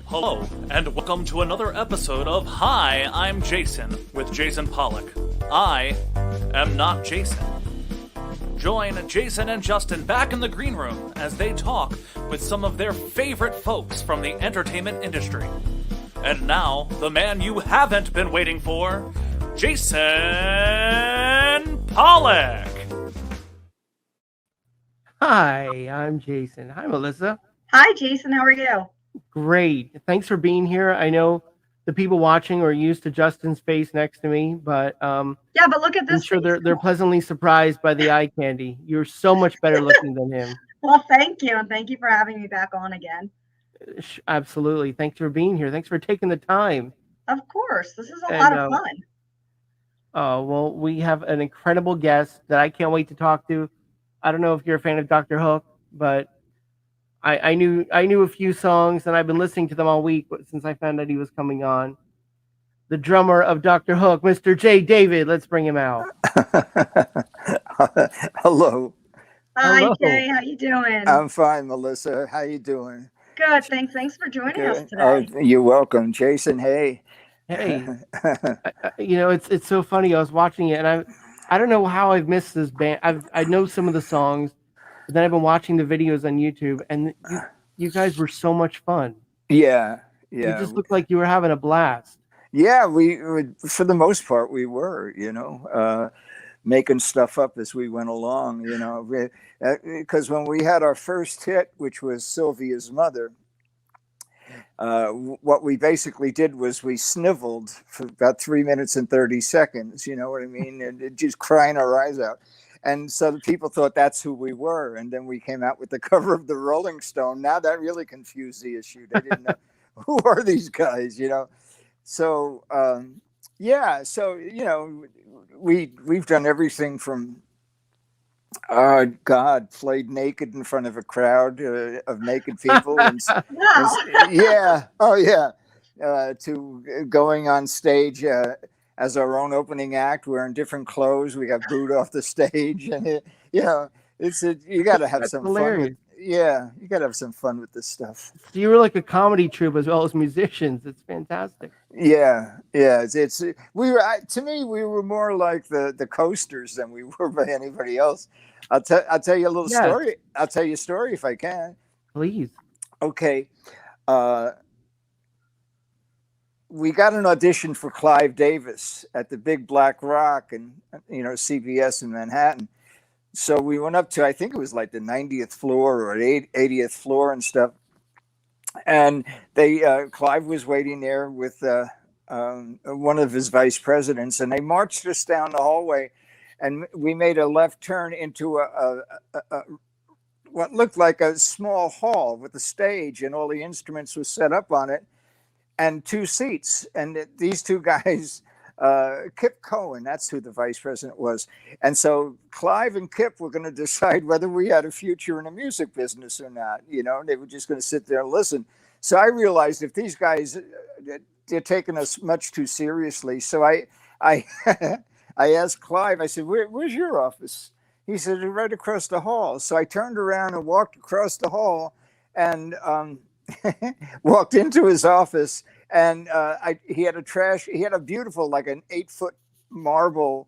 Hello, and welcome to another episode of Hi, I'm Jason, with Jason Pollock. I am not Jason. Join Jason and Justin back in the green room as they talk with some of their favorite folks from the entertainment industry. And now, the man you haven't been waiting for, Jason Pollock! Hi, I'm Jason. Hi, Melissa. Hi, Jason. How are you? Great. Thanks for being here. I know the people watching are used to Justin's face next to me, but Yeah, but look at this. I'm sure they're pleasantly surprised by the eye candy. You're so much better looking than him. Well, thank you, and thank you for having me back on again. Absolutely. Thanks for being here. Thanks for taking the time. Of course, this is a lot of fun. Oh, well, we have an incredible guest that I can't wait to talk to. I don't know if you're a fan of Dr. Hook, but I knew a few songs, and I've been listening to them all week since I found out he was coming on. The drummer of Dr. Hook, Mr. J. David. Let's bring him out. Hello. Hi, Hello. Jay. How you doing? I'm fine, Melissa. How you doing? Good. Thanks for joining us today. Oh, you're welcome, Jason. Hey. Hey, it's so funny. I was watching it, and I don't know how I've missed this band. I know some of the songs, but then I've been watching the videos on YouTube, and you guys were so much fun. Yeah. You just looked like you were having a blast. Yeah, we for the most part we were, making stuff up as we went along, because when we had our first hit, which was Sylvia's Mother, what we basically did was we sniveled for about 3 minutes and 30 seconds, you know what I mean? And just crying our eyes out. And so the people thought that's who we were. And then we came out with the cover of the Rolling Stone. Now that really confused the issue. They didn't know who are these guys, So, we've done everything from, played naked in front of a crowd of naked people. To going on stage as our own opening act, wearing different clothes. We got booed off the stage, and you got to have some fun. You got to have some fun with this stuff. So you were like a comedy troupe as well as musicians. It's fantastic. Yeah. We were more like the coasters than we were by anybody else. I'll tell you a little story. I'll tell you a story if I can. Please. Okay. We got an audition for Clive Davis at the Big Black Rock and CBS in Manhattan. So we went up to, I think it was like the 90th floor or 80th floor and stuff. And Clive was waiting there with one of his vice presidents, and they marched us down the hallway, and we made a left turn into a what looked like a small hall with a stage, and all the instruments were set up on it, and 2 seats. And these 2 guys, Kip Cohen, that's who the vice president was. And so Clive and Kip were going to decide whether we had a future in the music business or not. They were just going to sit there and listen. So I realized if these guys, they're taking us much too seriously. So I I asked Clive, I said, where's your office? He said, right across the hall. So I turned around and walked across the hall and walked into his office. And he had a beautiful, like an 8-foot marble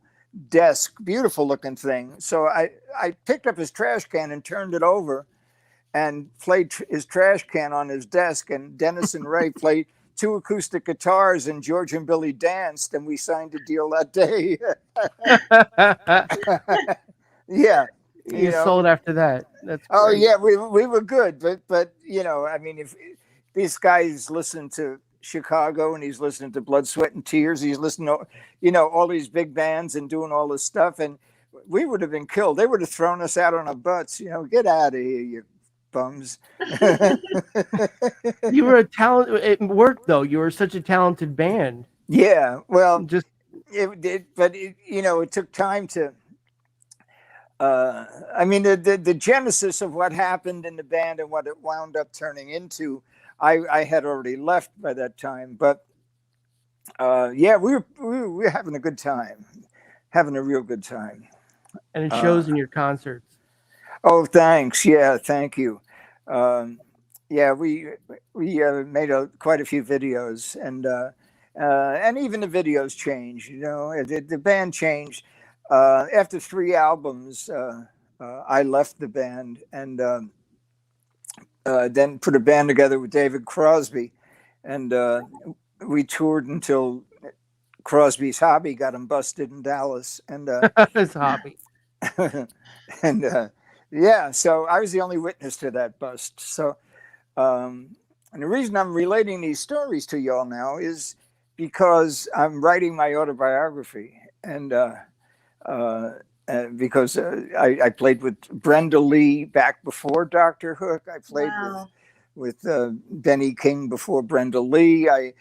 desk, beautiful looking thing. So I picked up his trash can and turned it over and played his trash can on his desk. And Dennis and Ray played 2 acoustic guitars, and George and Billy danced, and we signed a deal that day. Yeah. You sold after that. That's great. Oh yeah, we were good, but if these guys listen to Chicago and he's listening to Blood, Sweat and Tears, he's listening to all these big bands and doing all this stuff, and we would have been killed. They would have thrown us out on our butts. Get out of here, you bums. You were a talent. It worked though. You were such a talented band. Yeah, well, it took time to. The genesis of what happened in the band and what it wound up turning into, I had already left by that time. But we were having a good time, having a real good time. And it shows in your concerts. Oh, thanks. Yeah, thank you. yeah, we made quite a few videos, and even the videos changed. You know, the band changed after 3 albums. I left the band and then put a band together with David Crosby, and we toured until Crosby's hobby got him busted in Dallas, and His hobby. and yeah, so I was the only witness to that bust. So, and the reason I'm relating these stories to y'all now is because I'm writing my autobiography, and because I played with Brenda Lee back before Dr. Hook. I played Wow. with Benny King before Brenda Lee. I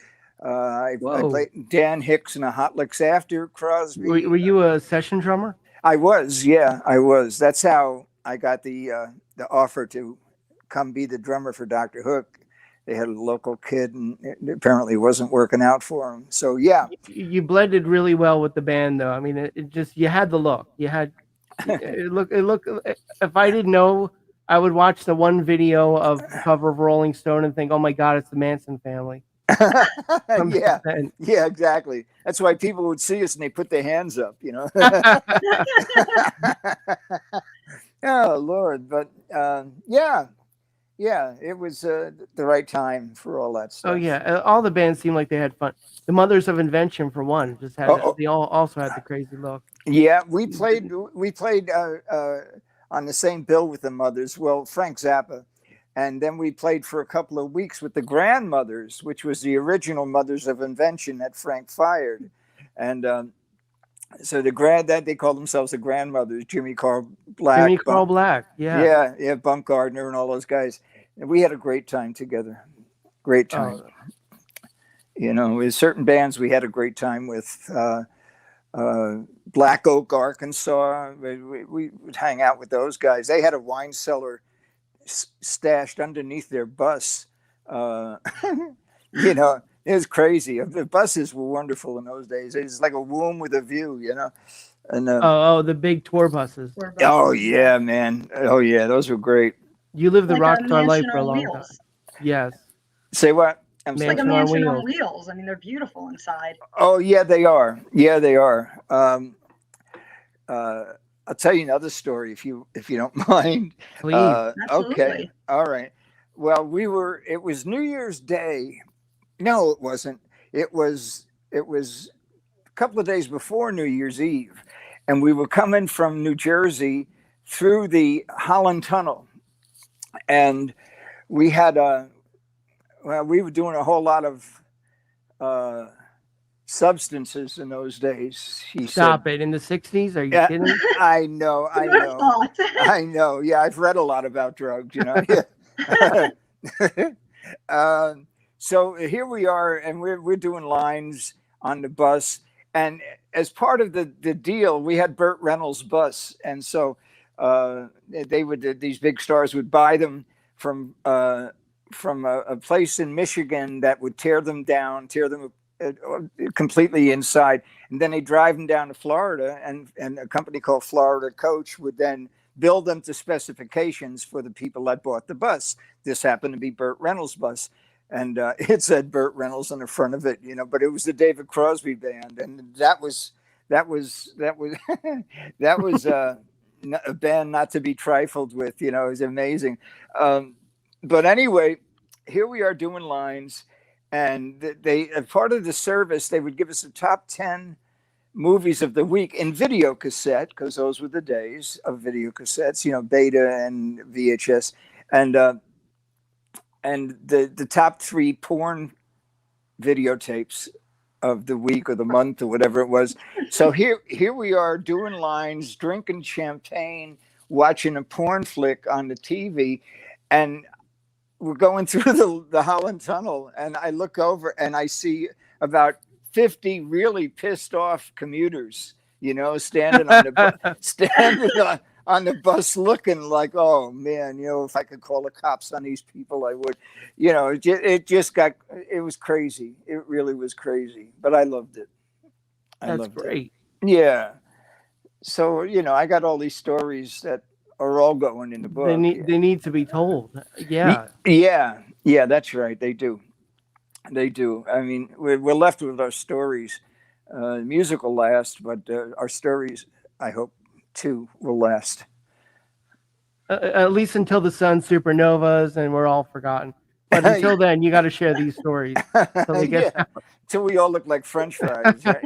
played Dan Hicks in a Hot Licks After Crosby. Were you a session drummer? I was, yeah, I was. That's how I got the offer to come be the drummer for Dr. Hook. They had a local kid, and it apparently wasn't working out for him. So yeah, You blended really well with the band, though. I mean, it just you had the look. You had it looked. If I didn't know, I would watch the one video of the cover of Rolling Stone and think, "Oh my God, it's the Manson family." yeah, yeah, exactly. That's why people would see us and they put their hands up, you know. Oh Lord, but yeah, it was the right time for all that stuff. Oh yeah, all the bands seemed like they had fun. The Mothers of Invention, for one, just had they all also had the crazy look. Yeah, we played on the same bill with the Mothers. Well, Frank Zappa, and then we played for a couple of weeks with the Grandmothers, which was the original Mothers of Invention that Frank fired, and so that they called themselves the Grandmothers. Jimmy Carl Black, yeah, Bunk Gardner, and all those guys. And we had a great time together. Great time. You know, with certain bands we had a great time with. Black Oak, Arkansas. We would hang out with those guys. They had a wine cellar stashed underneath their bus. You know, it was crazy. The buses were wonderful in those days. It was like a womb with a view, you know. And the big tour buses. Oh yeah, man. Oh yeah, those were great. You lived the rock star life for a long time. Yes. Say what? It's like a mansion on wheels. I mean, they're beautiful inside. Oh yeah, they are. Yeah, they are. I'll tell you another story if you don't mind. Please. Okay. All right. Well, it was New Year's Day. No, it wasn't. It was a couple of days before New Year's Eve, and we were coming from New Jersey through the Holland Tunnel, and we had we were doing a whole lot of substances in those days. Stop it. In the 60s? Are you kidding? I know. I know. Yeah, I've read a lot about drugs, you know. So here we are, and we're doing lines on the bus. And as part of the deal, we had Burt Reynolds' bus. And so these big stars would buy them from a place in Michigan that would tear them completely inside, and then they drive them down to Florida, and a company called Florida Coach would then build them to specifications for the people that bought the bus. This happened to be Burt Reynolds' bus, and it said Burt Reynolds on the front of it, you know, but it was the David Crosby band, and that was a band not to be trifled with, you know. It was amazing. But anyway, here we are doing lines, and as part of the service, they would give us the top 10 movies of the week in video cassette, because those were the days of video cassettes, you know, Beta and VHS, and the top 3 porn videotapes of the week or the month or whatever it was. So here we are doing lines, drinking champagne, watching a porn flick on the TV, and we're going through the Holland Tunnel, and I look over and I see about 50 really pissed off commuters, you know, standing on the bus looking like, oh man, you know, if I could call the cops on these people, I would. You know, it was crazy. It really was crazy, but I loved it. That's great. Yeah. So, you know, I got all these stories that are all going in the book. They need to be told. Yeah. Yeah, that's right. They do. I mean, we're left with our stories. Music will last, but our stories, I hope, too, will last. At least until the sun supernovas and we're all forgotten. But until then, you got to share these stories. So they get till we all look like French fries. Right?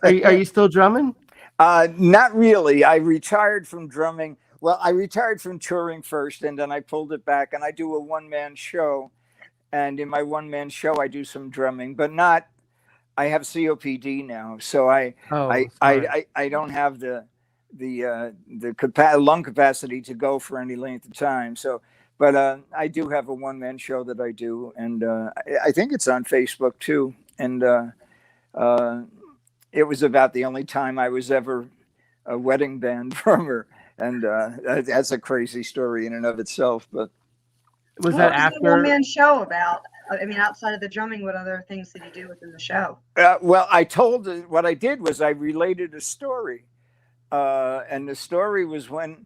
Are you still drumming? Not really. I retired from drumming. Well, I retired from touring first, and then I pulled it back, and I do a one-man show. And in my one-man show, I do some drumming, but not. I have COPD now, so I don't have the lung capacity to go for any length of time. So, but I do have a one-man show that I do, and I think it's on Facebook too. And it was about the only time I was ever a wedding band drummer, and that's a crazy story in and of itself. But was that after the one-man show about? I mean, outside of the drumming, what other things did you do within the show? Well, what I did was I related a story, and the story was when.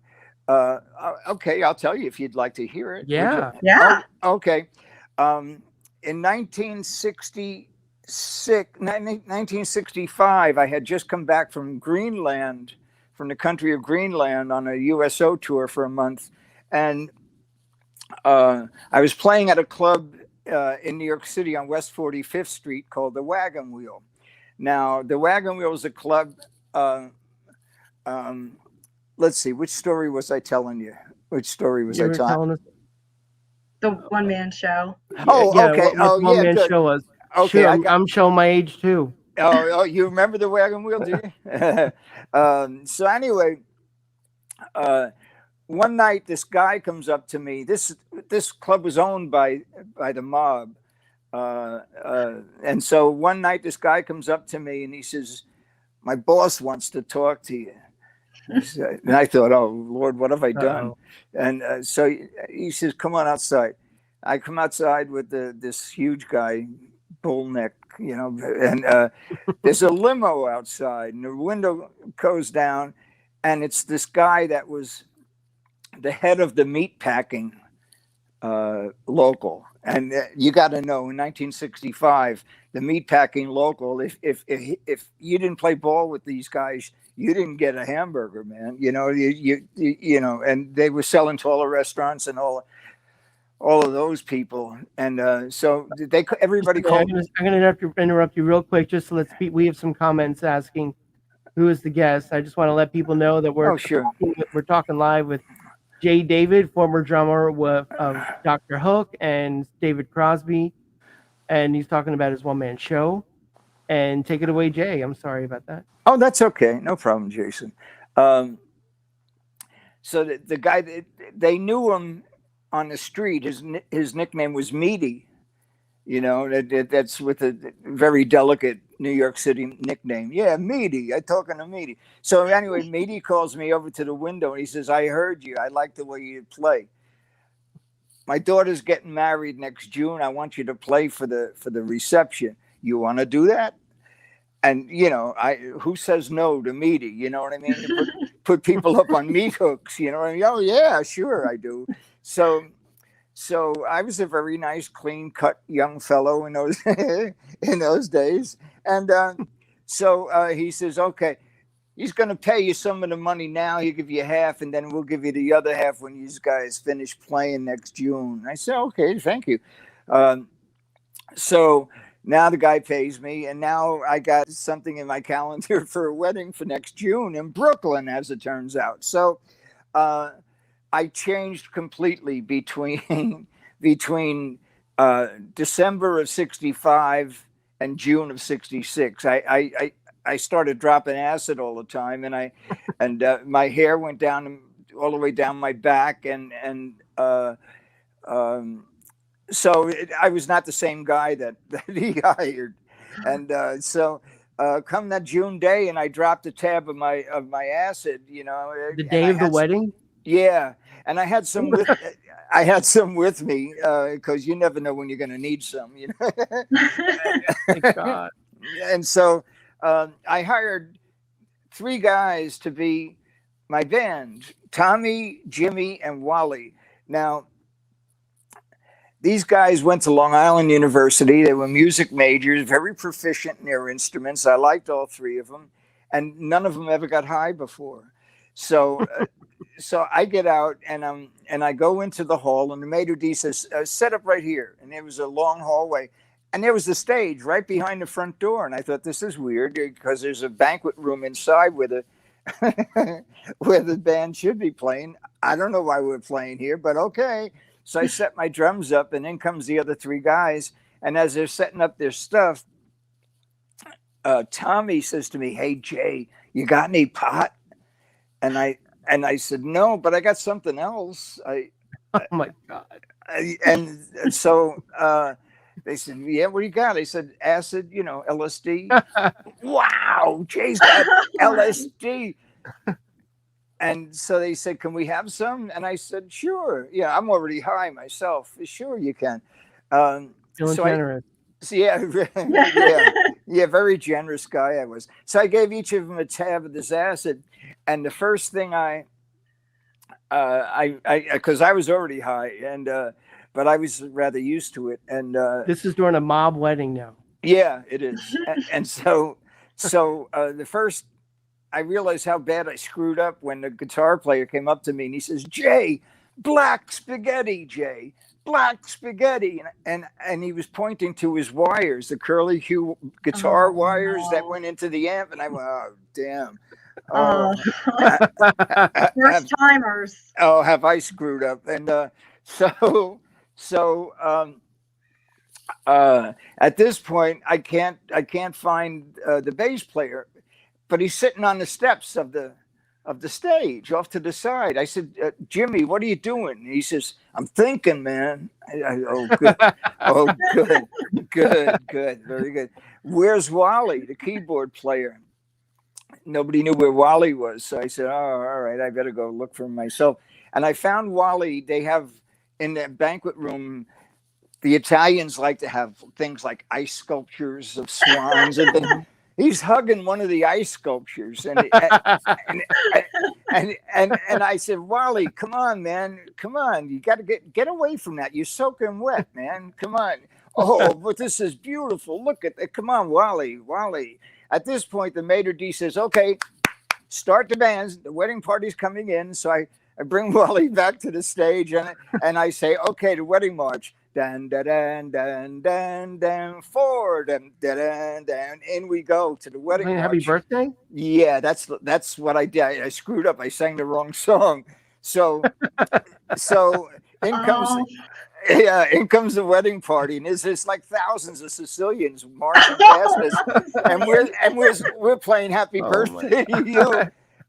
Okay, I'll tell you if you'd like to hear it. Yeah. Yeah. Oh, okay. In 1965, I had just come back from Greenland, from the country of Greenland, on a USO tour for a month, and I was playing at a club in New York City on West 45th Street called the Wagon Wheel. Now, the Wagon Wheel is a club. Let's see, which story was I telling you? Which story was I telling? The one-man show. Oh, yeah, okay. What one-man show was. Okay, sure, I'm showing my age too. Oh, you remember the Wagon Wheel, do you? So anyway, one night this guy comes up to me. This club was owned by the mob, and so one night this guy comes up to me and he says, "My boss wants to talk to you." And I thought, "Oh Lord, what have I done?" And so he says, "Come on outside." I come outside with this huge guy, bull neck, and there's a limo outside, and the window goes down, and it's this guy that was the head of the meat packing local. And you got to know, in 1965, the meat packing local, if you didn't play ball with these guys, you didn't get a hamburger, man. You know, and they were selling to all the restaurants and all of those people. And so everybody called. I'm going to interrupt you real quick, just so we have some comments asking who is the guest. I just want to let people know that we're talking live with Jay David, former drummer of Dr. Hook and David Crosby, and he's talking about his one-man show. And take it away, Jay. I'm sorry about that. Oh, that's okay. No problem, Jason. So the guy, they knew him on the street. His nickname was Meaty. That's with a very delicate New York City nickname. Yeah, Meaty. I'm talking to Meaty. So anyway, Meaty calls me over to the window and he says, "I heard you. I like the way you play. My daughter's getting married next June. I want you to play for the reception. You want to do that?" And who says no to Meaty? You know what I mean? Put people up on meat hooks. You know what I mean? Oh yeah, sure I do. So I was a very nice, clean-cut young fellow in those days. And so he says, "Okay, he's going to pay you some of the money now. He'll give you half, and then we'll give you the other half when you guys finish playing next June." I said, "Okay, thank you." So now the guy pays me, and now I got something in my calendar for a wedding for next June in Brooklyn, as it turns out. So I changed completely between December of '65 and June of '66. I started dropping acid all the time, and my hair went down all the way down my back, so I was not the same guy that he hired. And so come that June day, and I dropped a tab of my acid. The day of the wedding. Yeah, and I had some with me because you never know when you're going to need some. Thank God. And so I hired 3 guys to be my band, Tommy, Jimmy, and Wally. Now, these guys went to Long Island University. They were music majors, very proficient in their instruments. I liked all three of them, and none of them ever got high before. So, so I get out and I go into the hall, and the maitre d' says, "Set up right here." And there was a long hallway, and there was the stage right behind the front door. And I thought, this is weird because there's a banquet room inside where the where the band should be playing. I don't know why we're playing here, but okay. So I set my drums up, and in comes the other three guys. And as they're setting up their stuff, Tommy says to me, "Hey, Jay, you got any pot?" And I said, "No, but I got something else." Oh my God. And so they said, "Yeah, what do you got?" I said, "Acid, LSD." Wow, Jay's got LSD. And so they said, "Can we have some?" And I said, "Sure. Yeah, I'm already high myself. Sure, you can." Feeling So generous. yeah, very generous guy I was. So I gave each of them a tab of this acid, and the first thing I because I was already high, and but I was rather used to it, and This is during a mob wedding now. yeah, it is. And so the first, I realized how bad I screwed up when the guitar player came up to me and he says, "Jay, black spaghetti, Jay, black spaghetti." And he was pointing to his wires, the curly hue guitar wires that went into the amp. And I went, "Oh, damn. First timers. Oh, have I screwed up?" And at this point, I can't find the bass player, but he's sitting on the steps of the stage off to the side. I said, "Jimmy, what are you doing?" And he says, "I'm thinking, man." Oh, good. Oh, good. Very good. "Where's Wally, the keyboard player?" Nobody knew where Wally was. So I said, "Oh, all right, I better go look for him myself." And I found Wally. They have in the banquet room, the Italians like to have things like ice sculptures of swans and things. He's hugging one of the ice sculptures, and I said, "Wally, come on, man, come on! You got to get away from that. You're soaking wet, man. Come on." "Oh, but this is beautiful. Look at it. Come on, Wally." At this point, the maitre d' says, "Okay, start the bands. The wedding party's coming in." So I bring Wally back to the stage, and I say, "Okay, the wedding march. Dan da dan dan dan dan forward and da dan dan." In we go to the wedding march. Happy birthday? Yeah, that's what I did. I screwed up. I sang the wrong song. So in comes the wedding party, and there's like thousands of Sicilians marching past us, and we're playing Happy Birthday.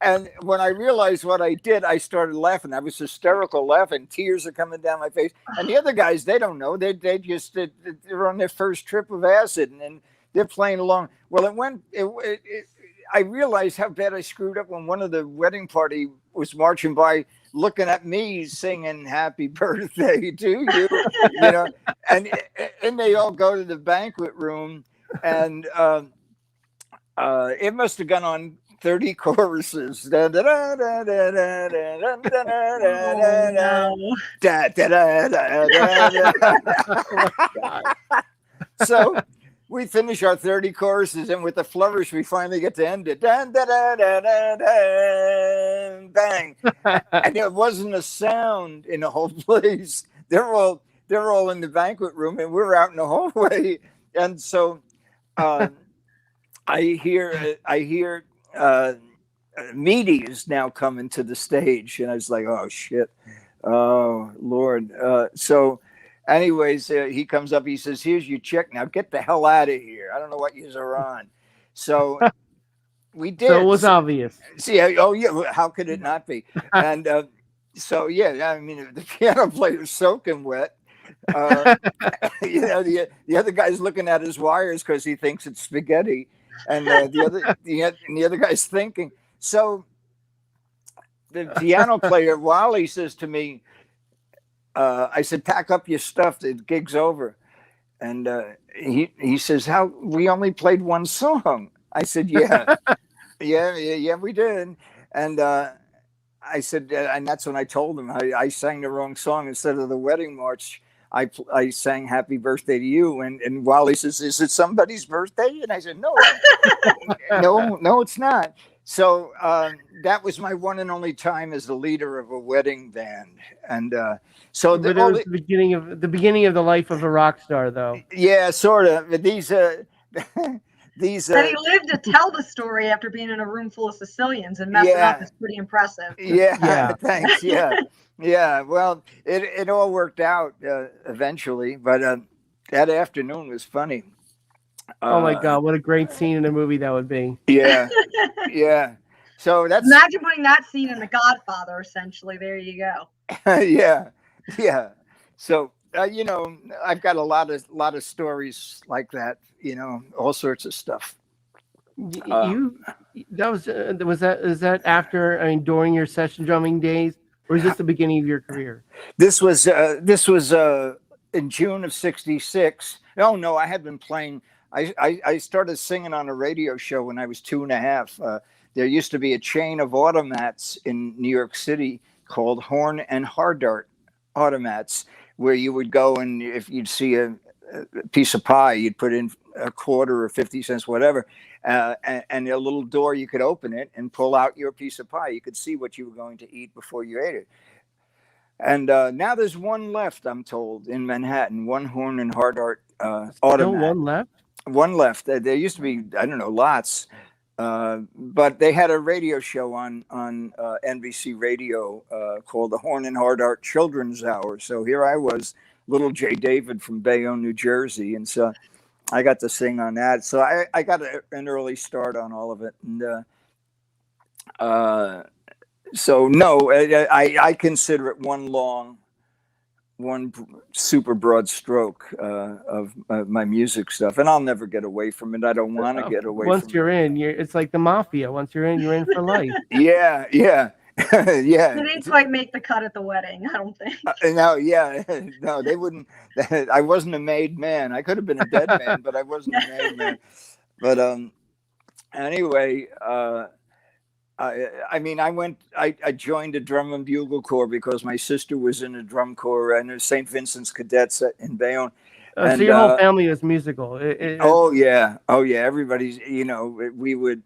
And when I realized what I did, I started laughing. I was hysterical laughing. Tears are coming down my face. And the other guys, they don't know. They're on their first trip of acid, and they're playing along. Well, I realized how bad I screwed up when one of the wedding party was marching by, looking at me singing "Happy Birthday" to you, and they all go to the banquet room, and it must have gone on 30 choruses. So we finish our 30 choruses, and with a flourish, we finally get to end it. Bang. And there wasn't a sound in the whole place. They're all in the banquet room, and we're out in the hallway. And so I hear Meaty is now coming to the stage, and I was like, "Oh shit, oh Lord." So anyways, he comes up, he says, "Here's your check, now get the hell out of here. I don't know what you're on." So we did. So it was obvious. See, oh yeah, how could it not be? And so yeah, I mean, the piano player's soaking wet. The other guy's looking at his wires because he thinks it's spaghetti, and the other guy's thinking. So the piano player, Wally, says to me, I said, "Pack up your stuff. The gig's over." And he says, "How? We only played one song." I said, "Yeah, yeah, we did." And I said, and that's when I told him I sang the wrong song. Instead of the wedding march, I sang "Happy Birthday to You," and Wally says, "Is it somebody's birthday?" And I said, "No, no, it's not." So that was my one and only time as the leader of a wedding band, and so But it was the beginning of the life of a rock star, though. yeah, sort of. But these these. That he lived to tell the story after being in a room full of Sicilians and messing up is pretty impressive. Yeah. Thanks. Yeah. Yeah. Well, it all worked out eventually, but that afternoon was funny. Oh my God, what a great scene in a movie that would be. Yeah. Yeah. So that's Imagine putting that scene in The Godfather, essentially. There you go. yeah. Yeah. So you know, I've got a lot of stories like that. You know, all sorts of stuff. Is that after, I mean, during your session drumming days, or is this the beginning of your career? This was in June of '66. Oh no, I had been playing. I started singing on a radio show when I was 2.5. There used to be a chain of automats in New York City called Horn and Hardart automats, where you would go and if you'd see a piece of pie, you'd put in a quarter or 50 cents, whatever, and a little door, you could open it and pull out your piece of pie. You could see what you were going to eat before you ate it. And now there's one left, I'm told, in Manhattan, one Horn and Hardart automat. Still one left? One left. There used to be, I don't know, lots. But they had a radio show on NBC Radio called the Horn and Hardart Children's Hour. So here I was, little Jay David from Bayonne, New Jersey. And so I got to sing on that. So I got an early start on all of it. And so, no, I consider it one super broad stroke of my music stuff. And I'll never get away from it. I don't want to get away from it. Once you're in, it's like the mafia. Once you're in for life. Yeah. Yeah. Yeah. They didn't quite make the cut at the wedding, I don't think. No, yeah. No, they wouldn't. I wasn't a made man. I could have been a dead man, but I wasn't a made man. But anyway, I mean, I joined a drum and bugle corps because my sister was in a drum corps and St. Vincent's Cadets in Bayonne. So your whole family was musical. Oh yeah. Everybody's, you know, we would,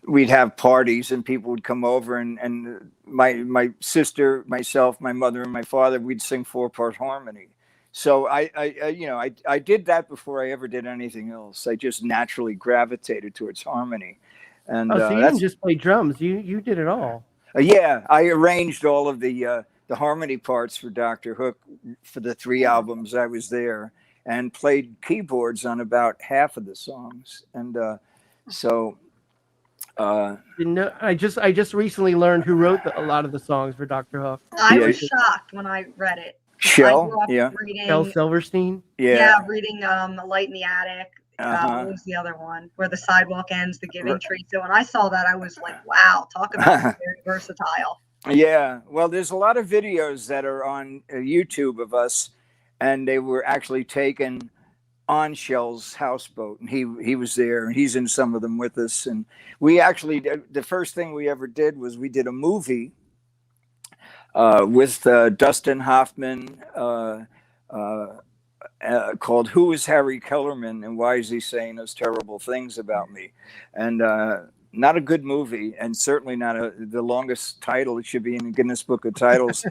we'd have parties and people would come over and my sister, myself, my mother and my father, we'd sing 4-part harmony. So I did that before I ever did anything else. I just naturally gravitated towards harmony. And so you didn't just play drums. You did it all. Yeah, I arranged all of the harmony parts for Dr. Hook for the 3 albums I was there, and played keyboards on about half of the songs. And I just recently learned who wrote a lot of the songs for Dr. Hook. I was shocked when I read it. Shell, reading, Shel Silverstein. Yeah, reading Light in the Attic. What was the other one? Where the sidewalk ends, the giving tree. So when I saw that, I was like, wow, talk about very versatile. Yeah, well, there's a lot of videos that are on YouTube of us, and they were actually taken on Shell's houseboat, and he was there, and he's in some of them with us. And we actually, the first thing we ever did was we did a movie with Dustin Hoffman called "Who is Harry Kellerman and Why is he saying those terrible things about me?" And not a good movie, and certainly not the longest title. It should be in the Guinness Book of Titles.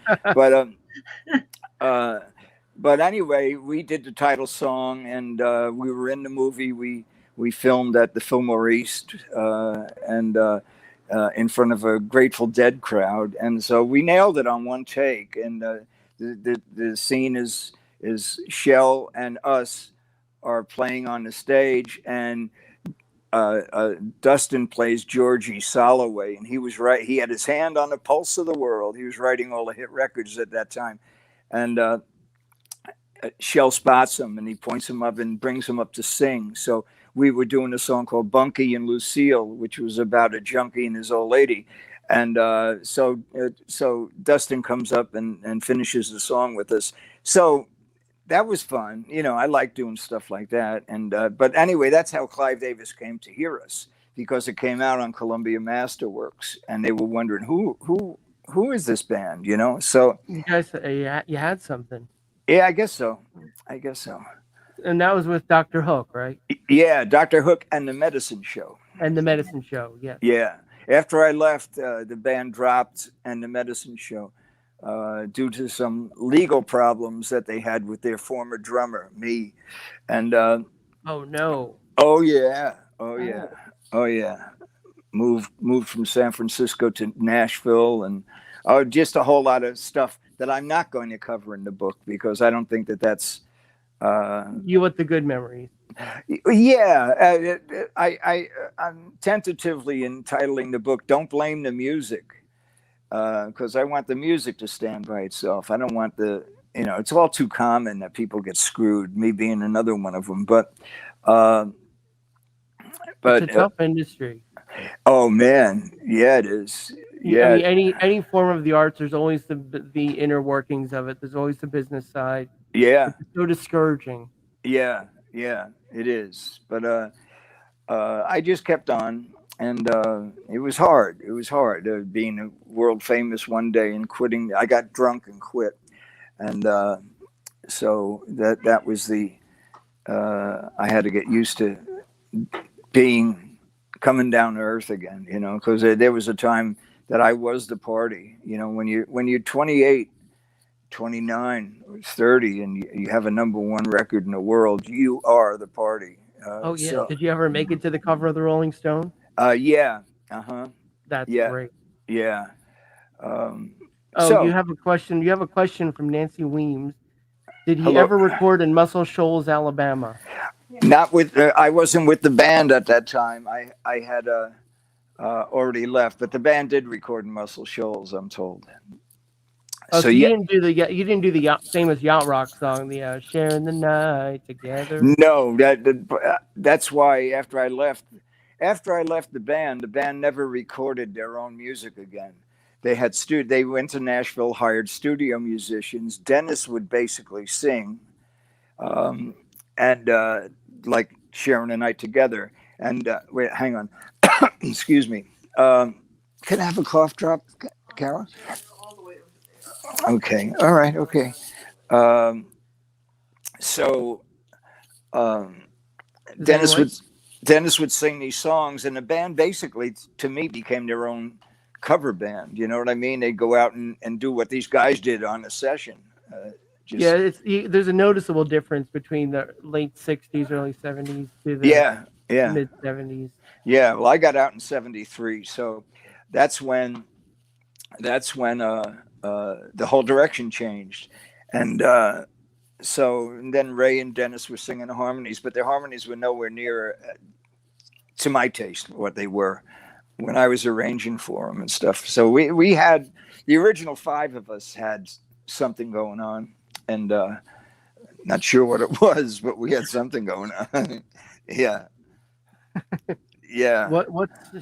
But anyway, we did the title song, and we were in the movie. We filmed at the Fillmore East, and in front of a Grateful Dead crowd, and so we nailed it on one take. And the scene is Shell and us are playing on the stage, and Dustin plays Georgie Soloway, and he had his hand on the pulse of the world. He was writing all the hit records at that time, and Shell spots him, and he points him up and brings him up to sing. So we were doing a song called Bunky and Lucille, which was about a junkie and his old lady. And so Dustin comes up and finishes the song with us. So that was fun. You know, I like doing stuff like that. And but anyway, that's how Clive Davis came to hear us, because it came out on Columbia Masterworks, and they were wondering who is this band, you know? So You guys, you had something, yeah, I guess so. I guess so. and that was with Dr. Hook, right? Yeah, Dr. Hook and the Medicine Show. And the Medicine Show, yes. Yeah. After I left, the band dropped and the Medicine Show due to some legal problems that they had with their former drummer, me. And Oh no. oh yeah, oh yeah, oh yeah. Moved from San Francisco to Nashville, and just a whole lot of stuff that I'm not going to cover in the book because I don't think that that's. You want the good memories. Yeah, I'm tentatively entitling the book "Don't Blame the Music," because I want the music to stand by itself. I don't want it's all too common that people get screwed. Me being another one of them, but It's a tough industry. Oh man, yeah, it is. Yeah, I mean, any form of the arts, there's always the inner workings of it. There's always the business side. yeah, It's so discouraging. yeah, it is. But I just kept on, and it was hard. It was hard being world famous one day and quitting. I got drunk and quit, and so that was I had to get used to coming down to earth again, because there was a time that I was the party. When you're 28, 29, or 30, and you have a #1 record in the world, you are the party. Oh yeah. So, did you ever make it to the cover of the Rolling Stone? Yeah. That's yeah. great. Yeah. You have a question. You have a question from Nancy Weems. Did he ever record in Muscle Shoals, Alabama? Not with. I wasn't with the band at that time. I had already left, but the band did record in Muscle Shoals, I'm told. Oh, so you didn't do the famous yacht rock song, the "Sharing the Night Together"? No, that's why after I left the band never recorded their own music again. They had they went to Nashville, hired studio musicians. Dennis would basically sing, and like "Sharing the Night Together." And wait, hang on, excuse me. Can I have a cough drop, Carol? Okay. All right. Okay. Dennis would sing these songs, and the band basically, to me, became their own cover band. You know what I mean? They'd go out and do what these guys did on a session. There's a noticeable difference between the late '60s, early '70s to the mid '70s. Yeah. Well, I got out in '73, so that's when the whole direction changed, and then Ray and Dennis were singing the harmonies, but their harmonies were nowhere near, to my taste, what they were when I was arranging for them and stuff. So we had the original 5 of us had something going on, and not sure what it was, but we had something going on. Yeah.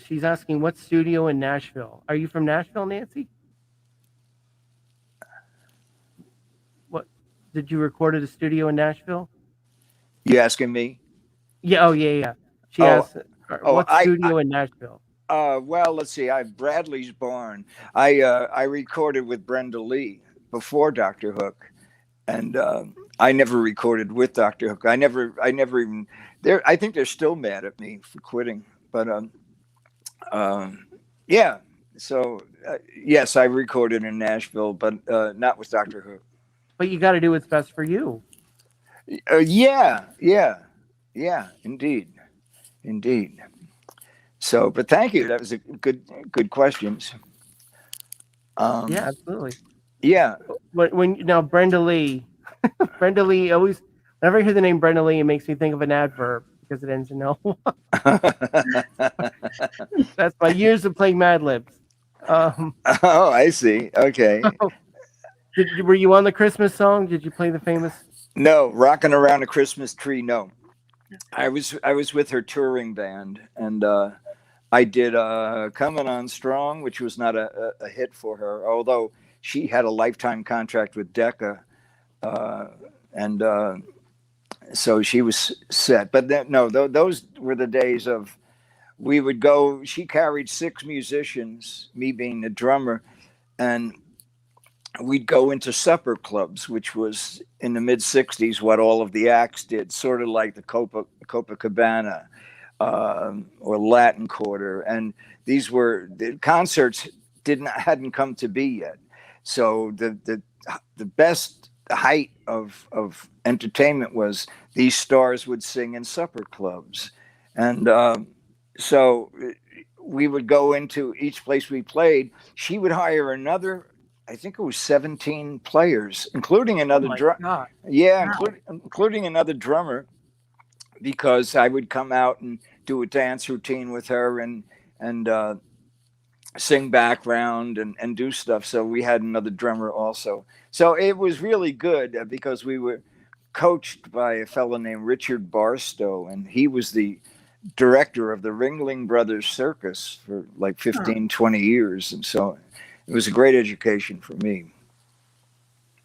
She's asking, what studio in Nashville? Are you from Nashville, Nancy? Did you record at a studio in Nashville? You asking me? Yeah. Oh, yeah. She asked, what studio in Nashville? Well, let's see. Bradley's Barn. I recorded with Brenda Lee before Dr. Hook, and I never recorded with Dr. Hook. I never even. I think they're still mad at me for quitting. But yeah. So yes, I recorded in Nashville, but not with Dr. Hook. But you got to do what's best for you. Yeah, indeed. So, but thank you. That was a good questions. Yeah, absolutely. Yeah. When Brenda Lee, always, whenever I hear the name Brenda Lee, it makes me think of an adverb because it ends in L. That's my years of playing Mad Libs. Oh, I see. Okay. Were you on the Christmas song? Did you play the famous? No, Rocking Around a Christmas Tree. No, I was with her touring band, and I did Coming On Strong, which was not a hit for her, although she had a lifetime contract with Decca, and so she was set. But those were the days of we would go. She carried 6 musicians, me being the drummer, and we'd go into supper clubs, which was in the mid '60s what all of the acts did, sort of like the Copacabana or Latin Quarter, and these were the concerts hadn't come to be yet. So the best height of entertainment was these stars would sing in supper clubs, and so we would go into each place we played. She would hire another, I think it was 17 players, including another drummer. Yeah, Wow. including another drummer, because I would come out and do a dance routine with her and sing background and do stuff. So we had another drummer also. So it was really good because we were coached by a fellow named Richard Barstow, and he was the director of the Ringling Brothers Circus for like 15, 20 years. And so it was a great education for me.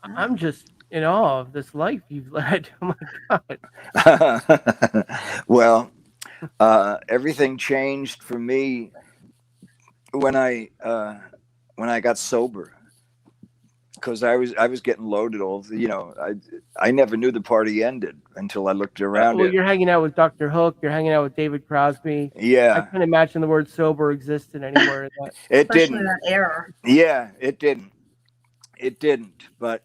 I'm just in awe of this life you've led. Oh my God. Well, everything changed for me when I got sober, because I was getting loaded I never knew the party ended until I looked around. Well, you're hanging out with Dr. Hook. You're hanging out with David Crosby. Yeah, I can't imagine the word sober existed anywhere. It Especially didn't. that era. Yeah, it didn't. It didn't. But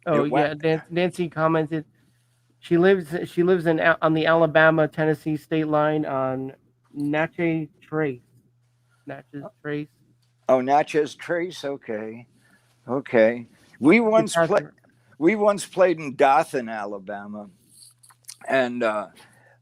Nancy commented she lives on the Alabama-Tennessee state line on Natchez Trace. Oh, Natchez Trace. Okay. We once played in Dothan, Alabama, and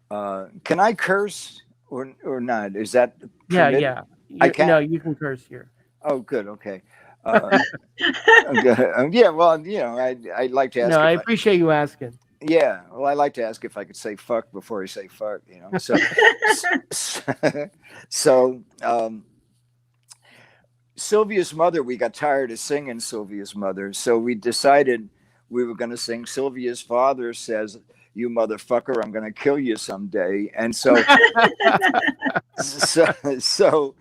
can I curse or not? Is that permitted? Yeah? I can. No, you can curse here. Oh, good. Okay. Yeah. Well, I'd like to ask. No, I appreciate you asking. Yeah. Well, I like to ask if I could say fuck before I say fuck. So Sylvia's Mother, we got tired of singing Sylvia's Mother, so we decided we were going to sing Sylvia's Father Says, "You motherfucker, I'm going to kill you someday." And so so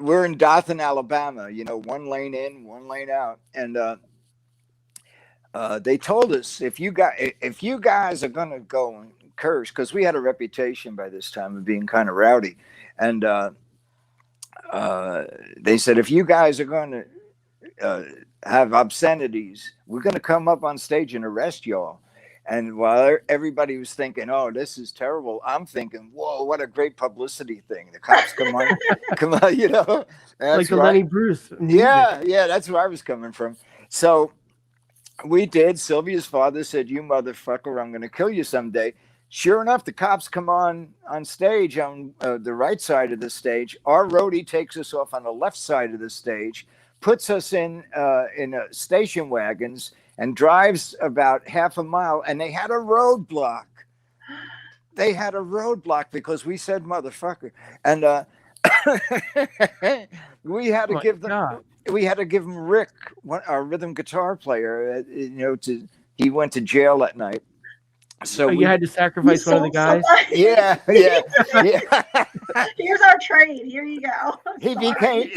we're in Dothan, Alabama, 1 lane in, 1 lane out, and they told us if you guys are going to go and curse, because we had a reputation by this time of being kind of rowdy, and they said, if you guys are going to have obscenities, we're going to come up on stage and arrest y'all. And while everybody was thinking, oh, this is terrible, I'm thinking, whoa, what a great publicity thing. The cops come on, That's like the Lenny Bruce music. Yeah, that's where I was coming from. So we did. Sylvia's Father Said, "You motherfucker, I'm going to kill you someday." Sure enough, the cops come on stage on the right side of the stage. Our roadie takes us off on the left side of the stage, puts us in station wagons, and drives about half a mile. And they had a roadblock. Because we said motherfucker, and we had to give them. God. We had to give him Rick, our rhythm guitar player. He went to jail that night. So you had to sacrifice one of the guys. Yeah. Here's our trade. Here you go. He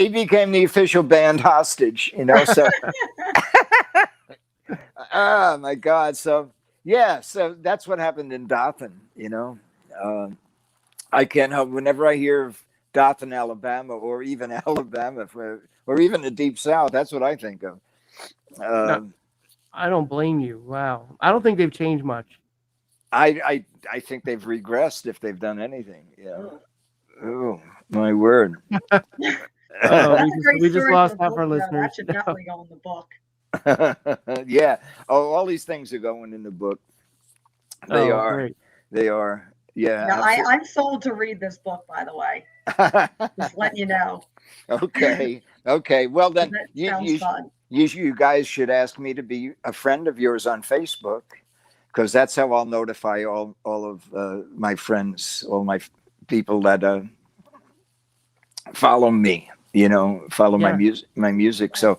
became the official band hostage. So. Oh my God! So that's what happened in Dothan. I can't help whenever I hear of Dothan, Alabama, or even Alabama, or even the Deep South. That's what I think of. I don't blame you. Wow, I don't think they've changed much. I think they've regressed if they've done anything. Oh my word! We just lost half our listeners. That should definitely go in the book. Yeah. Oh, all these things are going in the book. They are. Great. They are. Yeah. No, I'm sold to read this book, by the way. Just letting you know. Okay. Well, then you guys should ask me to be a friend of yours on Facebook, because that's how I'll notify all of my friends, all my people that follow me. My music. So,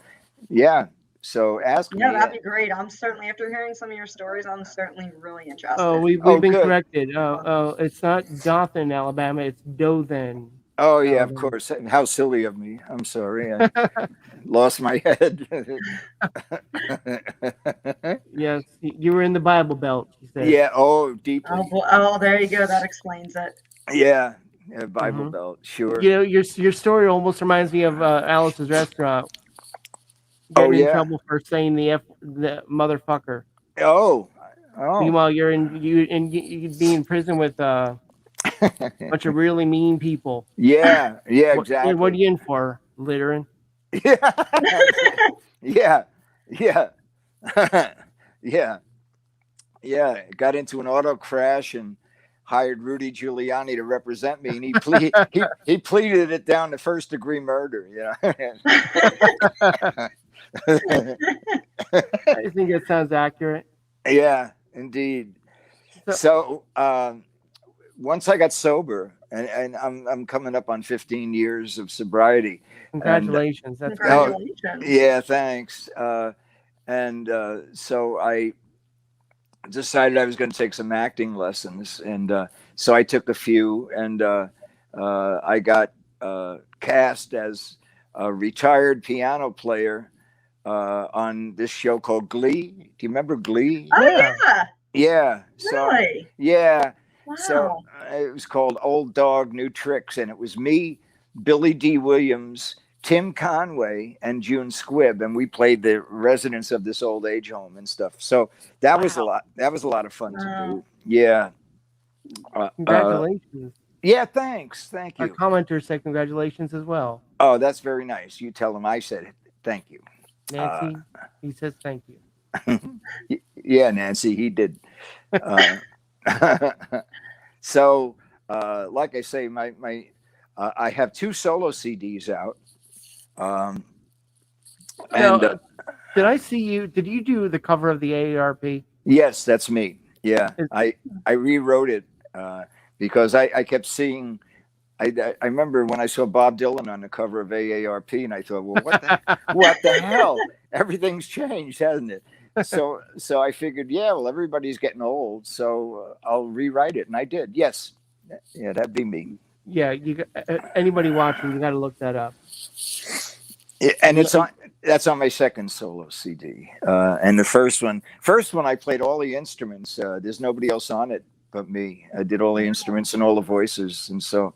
yeah. So ask me. Yeah, that'd be great. I'm certainly, after hearing some of your stories, I'm certainly really interested. Oh, we've Oh, been good. corrected. It's not Dothan, Alabama. It's Dothan. Oh yeah, of Alabama. course. How silly of me. I'm sorry. I lost my head. Yes, you were in the Bible Belt, she said. Yeah. Oh, deeply. Oh, there you go. That explains it. Yeah. Yeah, Bible Mhm. Belt. Sure. You know, your story almost reminds me of Alice's Restaurant. Oh Getting in yeah. trouble for saying the motherfucker. Oh. Oh. Meanwhile, you'd be in prison with a bunch of really mean people. Yeah. Yeah. What are Exactly. you in for? Littering? Yeah. Yeah. Yeah. Yeah. Got into an auto crash and hired Rudy Giuliani to represent me, and he pleaded it down to first degree murder. I think that sounds accurate. Yeah, indeed. So once I got sober, and I'm coming up on 15 years of sobriety. Congratulations. That's Congratulations. Yeah, thanks. So I decided I was going to take some acting lessons, and so I took a few, and I got cast as a retired piano player on this show called Glee. Do you remember Glee? Oh yeah. Yeah. So Really? yeah. Wow. So it was called Old Dog, New Tricks, and it was me, Billy D. Williams, Tim Conway, and June Squibb, and we played the residents of this old age home and stuff. So that was a lot. That was a lot of fun to do. Yeah. Congratulations. Yeah. Thanks. Thank Our you. commenter said congratulations as well. Oh, that's very nice. You tell him I said it. Thank you. Nancy, he says thank you. Yeah, Nancy, he did. So, like I say, I have 2 solo CDs out. Did I see you? Did you do the cover of the AARP? Yes, that's me. Yeah, I rewrote it because I kept seeing. I remember when I saw Bob Dylan on the cover of AARP, and I thought, well, what the hell? Everything's changed, hasn't it? So I figured, yeah, well, everybody's getting old, so I'll rewrite it, and I did. Yes, yeah, that'd be me. Yeah, anybody watching, you got to look that up. And that's on my second solo CD, and the first one I played all the instruments. There's nobody else on it but me. I did all the instruments and all the voices, and so.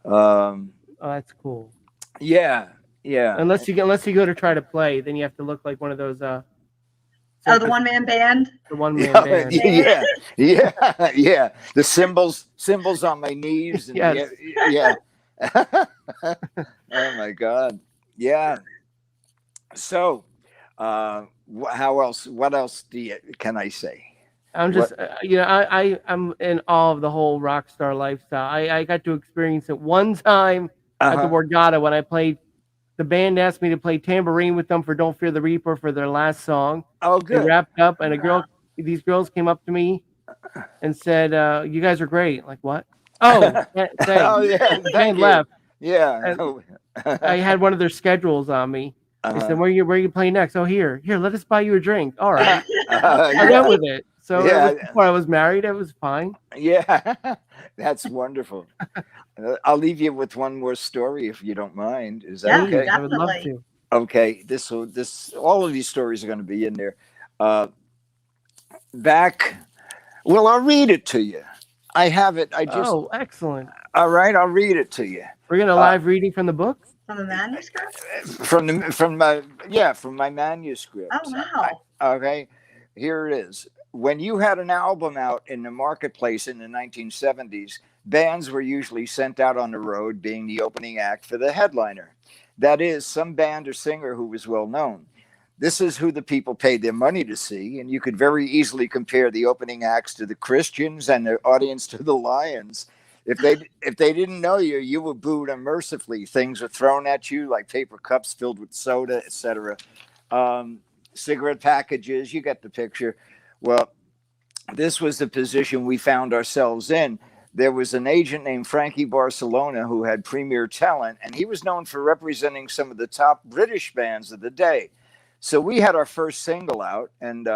Oh, that's cool. Yeah. Unless you go to try to play, then you have to look like one of those. The one-man band. The one-man band. Yeah. The cymbals on my knees. And Yes. Yeah. Oh my God. Yeah. So, how else? What else can I say? I'm just, I'm in awe of the whole rock star lifestyle. I got to experience it one time at the Borgata when I played. The band asked me to play tambourine with them for "Don't Fear the Reaper" for their last song. Oh, good. They wrapped up, and these girls came up to me and said, "You guys are great." Like, what? Oh, thanks. Oh yeah. Band left. Yeah. I had one of their schedules on me. I said, "Where you playing next?" "Oh, here. Let us buy you a drink." All right. I went with it. So before I was married, it was fine. Yeah, that's wonderful. I'll leave you with one more story if you don't mind. Is that okay? I would love to. Okay, all of these stories are going to be in there. I'll read it to you. I have it. Oh, excellent. All right, I'll read it to you. We're gonna live reading from the book. From the manuscript. From my manuscript. Oh wow. Okay, here it is. When you had an album out in the marketplace in the 1970s, bands were usually sent out on the road, being the opening act for the headliner. That is, some band or singer who was well known. This is who the people paid their money to see, and you could very easily compare the opening acts to the Christians and the audience to the Lions. If they didn't know you, you were booed unmercifully. Things were thrown at you like paper cups filled with soda, etc. Cigarette packages, you get the picture. Well, this was the position we found ourselves in. There was an agent named Frankie Barcelona who had premier talent, and he was known for representing some of the top British bands of the day. So we had our first single out, and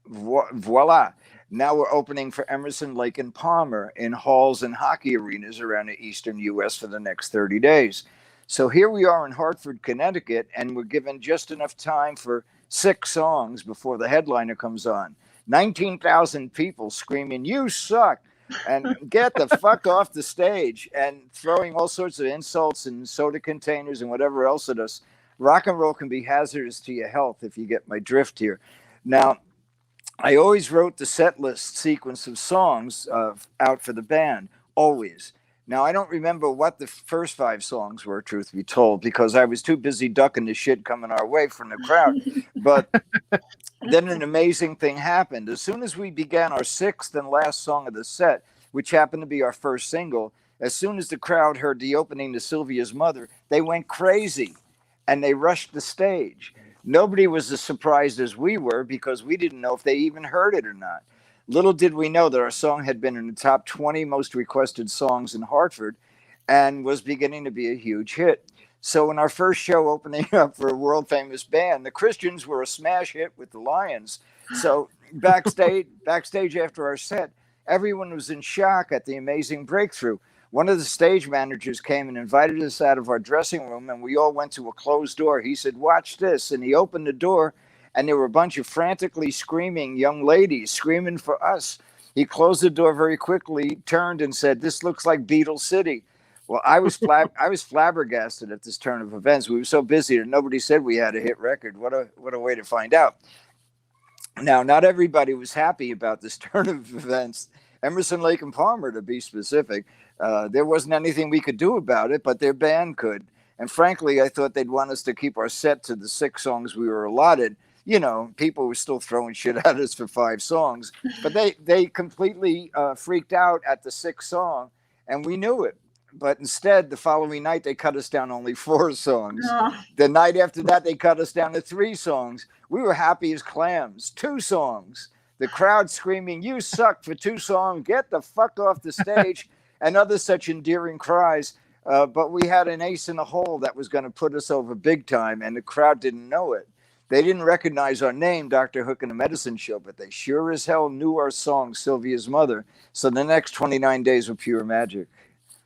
voila. Now we're opening for Emerson, Lake and Palmer in halls and hockey arenas around the eastern U.S. for the next 30 days. So here we are in Hartford, Connecticut, and we're given just enough time for 6 songs before the headliner comes on. 19,000 people screaming, "You suck," and "Get the fuck off the stage," and throwing all sorts of insults and soda containers and whatever else at us. Rock and roll can be hazardous to your health, if you get my drift here. Now, I always wrote the set list sequence of songs out for the band, always. Now, I don't remember what the first 5 songs were, truth be told, because I was too busy ducking the shit coming our way from the crowd. But then an amazing thing happened. As soon as we began our 6th and last song of the set, which happened to be our first single, as soon as the crowd heard the opening to Sylvia's Mother, they went crazy and they rushed the stage. Nobody was as surprised as we were because we didn't know if they even heard it or not. Little did we know that our song had been in the top 20 most requested songs in Hartford and was beginning to be a huge hit. So in our first show opening up for a world famous band, the Christians were a smash hit with the Lions. So backstage after our set, everyone was in shock at the amazing breakthrough. One of the stage managers came and invited us out of our dressing room, and we all went to a closed door. He said, "Watch this." And he opened the door, and there were a bunch of frantically screaming young ladies screaming for us. He closed the door very quickly, turned and said, "This looks like Beetle City." Well, I was flabbergasted at this turn of events. We were so busy that nobody said we had a hit record. What a way to find out. Now, not everybody was happy about this turn of events. Emerson, Lake and Palmer, to be specific. There wasn't anything we could do about it, but their band could. And frankly, I thought they'd want us to keep our set to the 6 songs we were allotted. You know, people were still throwing shit at us for 5 songs, but they completely freaked out at the 6th song, and we knew it. But instead, the following night, they cut us down only 4 songs. Oh. The night after that, they cut us down to 3 songs. We were happy as clams. 2 songs. The crowd screaming, "You suck," for 2 songs. "Get the fuck off the stage," and other such endearing cries. But we had an ace in the hole that was going to put us over big time, and the crowd didn't know it. They didn't recognize our name, Dr. Hook and the Medicine Show, but they sure as hell knew our song, Sylvia's Mother. So the next 29 days were pure magic.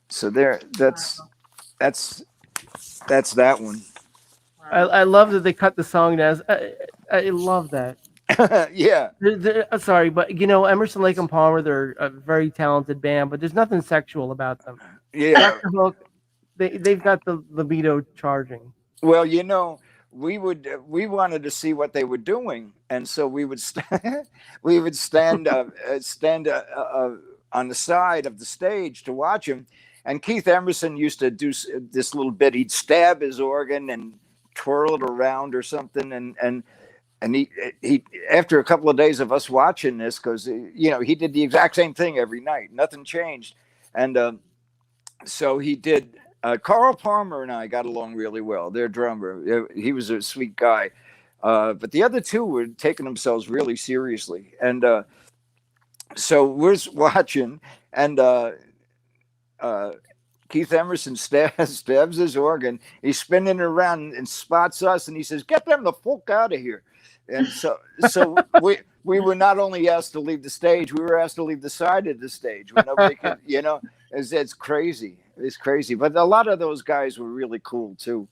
So that's that one. I love that they cut the song down. I love that. Yeah. Sorry, but you know, Emerson, Lake and Palmer, they're a very talented band, but there's nothing sexual about them. Yeah. Dr. Hook, they've got the libido charging. Well, you know, we wanted to see what they were doing, and so we would stand on the side of the stage to watch them. And Keith Emerson used to do this little bit. He'd stab his organ and twirl it around or something, and he after a couple of days of us watching this, because you know he did the exact same thing every night, nothing changed, and so he did. Carl Palmer and I got along really well. Their drummer, he was a sweet guy, but the other 2 were taking themselves really seriously, and so we're watching, and Keith Emerson stabs his organ. He's spinning around and spots us, and he says, "Get them the fuck out of here." And so we were not only asked to leave the stage, we were asked to leave the side of the stage when nobody could, you know, it's crazy. It's crazy. But a lot of those guys were really cool too.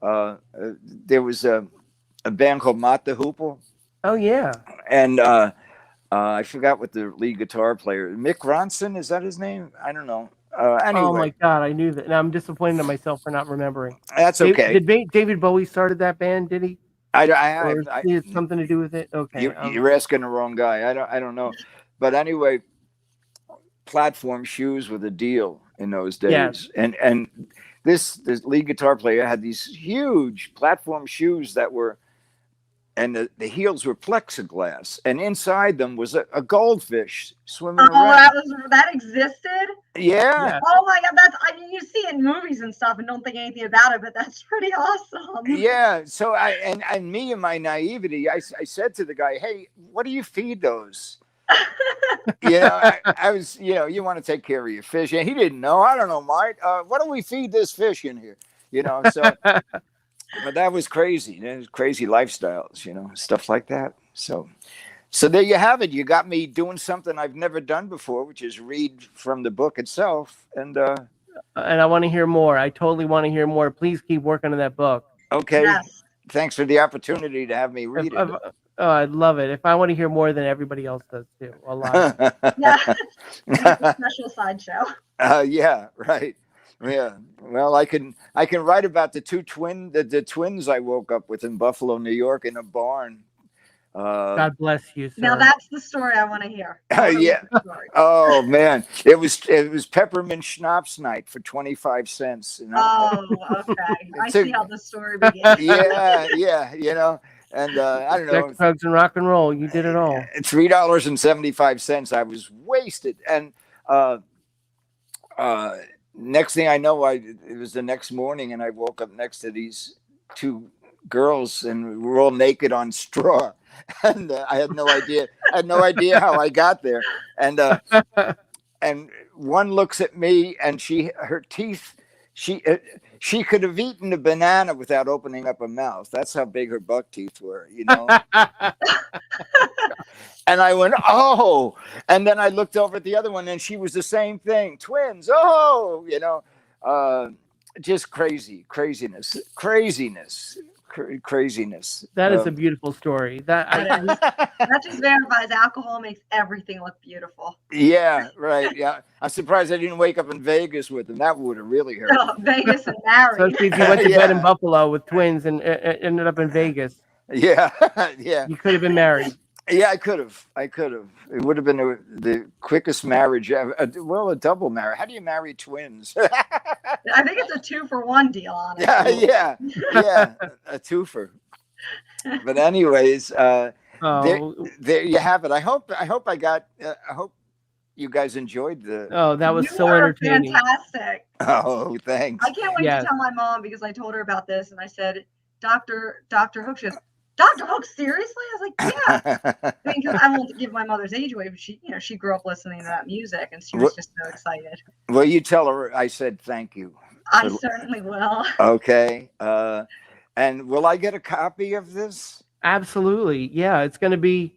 There was a band called Mott the Hoople. Oh yeah. And I forgot what the lead guitar player, Mick Ronson, is that his name? I don't know. Anyway. Oh my God, I knew that. And I'm disappointed in myself for not remembering. That's okay. Did David Bowie started that band? Did he? I it something to do with it? Okay. You're asking the wrong guy. I don't know. But anyway, platform shoes were the deal in those days. Yes. And this lead guitar player had these huge platform shoes that were, and the heels were plexiglass, and inside them was a goldfish swimming around. That existed? Yeah. Oh my God, you see it in movies and stuff and don't think anything about it, but that's pretty awesome. Yeah. So and me in my naivety, I said to the guy, "Hey, what do you feed those?" You know, I was, you know, you want to take care of your fish, and he didn't know. I don't know, Mike. What do we feed this fish in here? You know, so but that was crazy. It was crazy lifestyles, stuff like that. So there you have it. You got me doing something I've never done before, which is read from the book itself. And I want to hear more. I totally want to hear more. Please keep working on that book. okay, Yes. thanks for the opportunity to have me read it. Oh, I'd love it. If I want to hear more than everybody else does too. A lot. Yeah. It's a special sideshow. Yeah, right. Yeah. Well, I can write about the the twins I woke up with in Buffalo, New York, in a barn. God bless you, sir. Now that's the story I want to hear. Yeah. Oh man, it was peppermint schnapps night for 25 cents. Oh, okay. I see how the story begins. Yeah. And I don't know. Sex, drugs, and rock and roll. You did it all. $3.75. I was wasted. And next thing I know, it was the next morning, and I woke up next to these two girls, and we're all naked on straw. And I had no idea. I had no idea how I got there. And and one looks at me, and her teeth. She could have eaten a banana without opening up her mouth. That's how big her buck teeth were, And I went, oh. And then I looked over at the other one, and she was the same thing. Twins. Oh, just craziness. That is a beautiful story. That just verifies alcohol makes everything look beautiful. Yeah, right. Yeah, I'm surprised I didn't wake up in Vegas with them. That would have really hurt. Oh, Vegas and married. Especially if you went to bed in Buffalo with twins and ended up in Vegas. Yeah, yeah. You could have been married. Yeah, I could have. It would have been the quickest marriage ever. A double marriage. How do you marry twins? I think it's a 2-for-1 deal, honestly. Yeah. A twofer. But anyways, there you have it. I hope you guys enjoyed the. Oh, that was so entertaining. Fantastic. Oh, thanks. I can't wait to tell my mom, because I told her about this, and I said, Dr. Hook. She goes, Dr. Hook, seriously? I was like, yeah. Because I won't give my mother's age away, but she grew up listening to that music, and she was just so excited. Well, you tell her I said thank you. I certainly will. Okay. And will I get a copy of this? Absolutely. Yeah, it's going to be.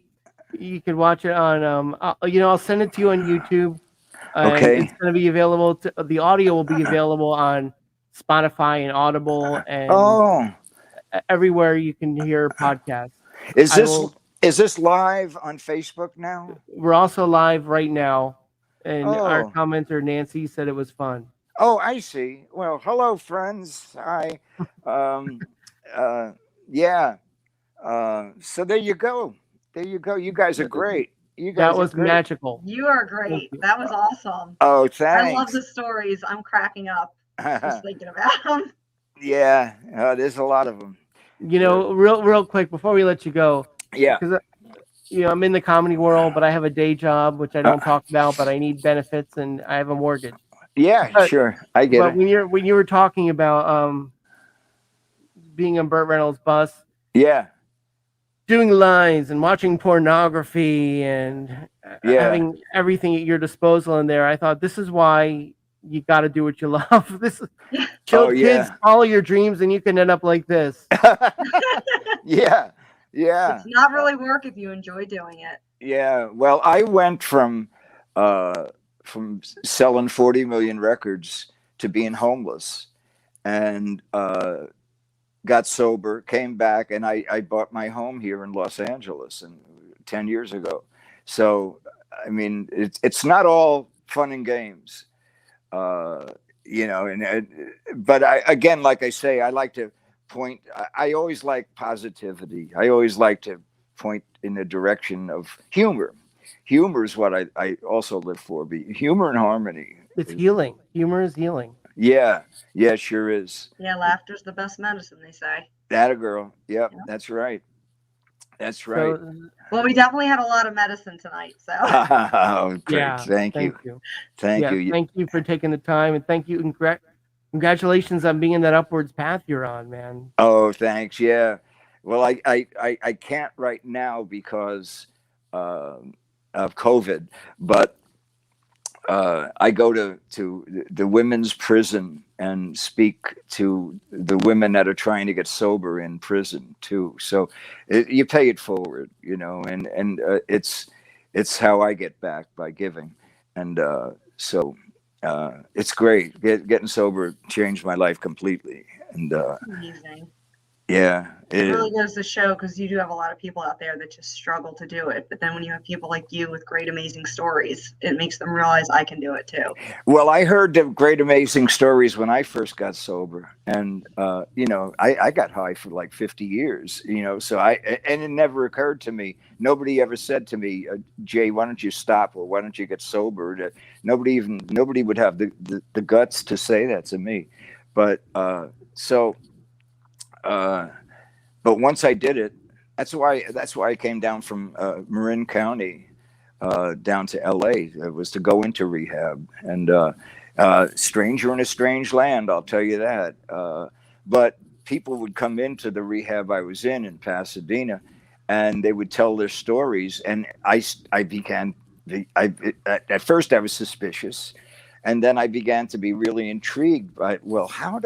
You can watch it on. I'll send it to you on YouTube. Okay. It's going to be available. The audio will be available on Spotify and Audible and everywhere you can hear podcasts. Is this live on Facebook now? We're also live right now, and our commenter Nancy said it was fun. Oh, I see. Well, hello, friends. Hi. Yeah. So there you go. You guys are great. That was magical. You are great. That was awesome. Oh, thanks. I love the stories. I'm cracking up just thinking about them. Yeah, there's a lot of them. Real quick before we let you go. Yeah. Because I'm in the comedy world, but I have a day job which I don't talk about. But I need benefits and I have a mortgage. Yeah, sure, I get it. When you were talking about being on Burt Reynolds' bus, doing lines and watching pornography and having everything at your disposal in there, I thought this is why you got to do what you love. Kids, follow your dreams, and you can end up like this. Yeah. It's not really work if you enjoy doing it. Yeah. Well, I went from selling 40 million records to being homeless, and got sober, came back, and I bought my home here in Los Angeles 10 years ago. So, I mean, it's not all fun and games. But again, like I say, I like to point. I always like positivity. I always like to point in the direction of humor. Humor is what I also live for. Humor and harmony. It's healing. Humor is healing. Yeah, sure is. Yeah, laughter's the best medicine, they say. That a girl. Yep, that's right. That's right. Well, we definitely had a lot of medicine tonight. So. Oh, great! Yeah, thank you. Thank you. Thank you for taking the time, and thank you. Congratulations on being in that upwards path you're on, man. Oh, thanks. Yeah. Well, I can't right now because of COVID, but I go to the women's prison and speak to the women that are trying to get sober in prison too. So you pay it forward, and it's how I get back, by giving. And so it's great. Getting sober changed my life completely. And Amazing. yeah, It really goes to show, because you do have a lot of people out there that just struggle to do it. But then when you have people like you with great, amazing stories, it makes them realize I can do it too. Well, I heard the great, amazing stories when I first got sober, and I got high for like 50 years. So and it never occurred to me. Nobody ever said to me, "Jay, why don't you stop, or why don't you get sober?" Nobody would have the guts to say that to me. But but once I did it, that's why I came down from Marin County down to LA. It was to go into rehab, and stranger in a strange land, I'll tell you that. But people would come into the rehab I was in Pasadena, and they would tell their stories, and I began. At first I was suspicious, and then I began to be really intrigued by, well, how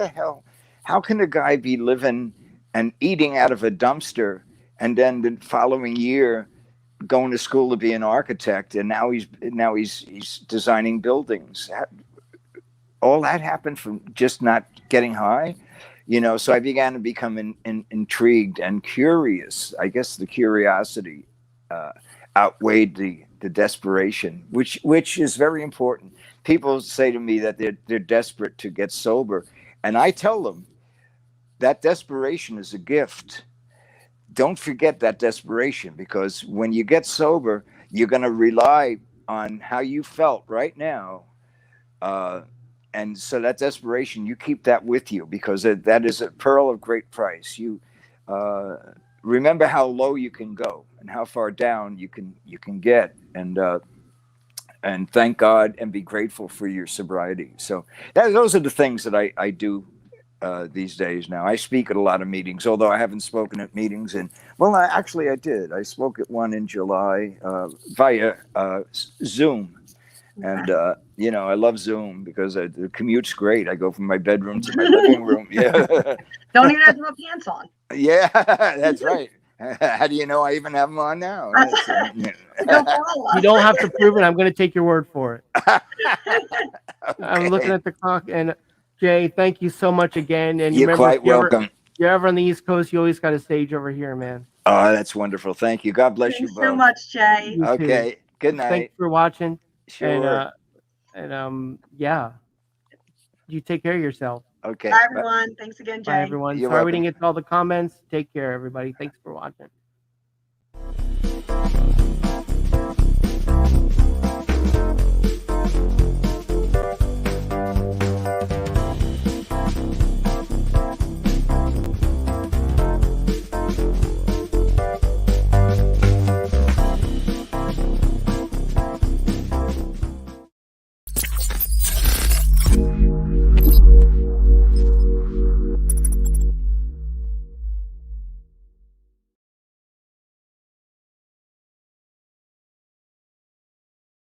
can a guy be living and eating out of a dumpster, and then the following year going to school to be an architect, and now he's designing buildings? All that happened from just not getting high, So I began to become intrigued and curious. I guess the curiosity outweighed the desperation, which is very important. People say to me that they're desperate to get sober, and I tell them that desperation is a gift. Don't forget that desperation, because when you get sober, you're going to rely on how you felt right now. And so that desperation, you keep that with you, because that is a pearl of great price. You remember how low you can go and how far down you can get, and thank God and be grateful for your sobriety. So those are the things that I do these days now. I speak at a lot of meetings, although I haven't spoken at meetings I did. I spoke at one in July via Zoom. And, I love Zoom because the commute's great. I go from my bedroom to my living room. Yeah. Don't even have to put pants on. Yeah, that's right. How do you know I even have them on now? You don't have to prove it. I'm going to take your word for it. Okay. I'm looking at the clock, and Jay, thank you so much again. And you're quite welcome. You're ever on the East Coast, you always got a stage over here, man. Oh, that's wonderful. Thank you. God bless you both. Thanks so much, Jay. Okay. Good night. Thanks for watching. Sure. And yeah, you take care of yourself. Okay. Bye, everyone. Thanks again, Jay. Bye, everyone. You're Sorry we welcome. didn't get to all the comments. Take care, everybody. Thanks for watching.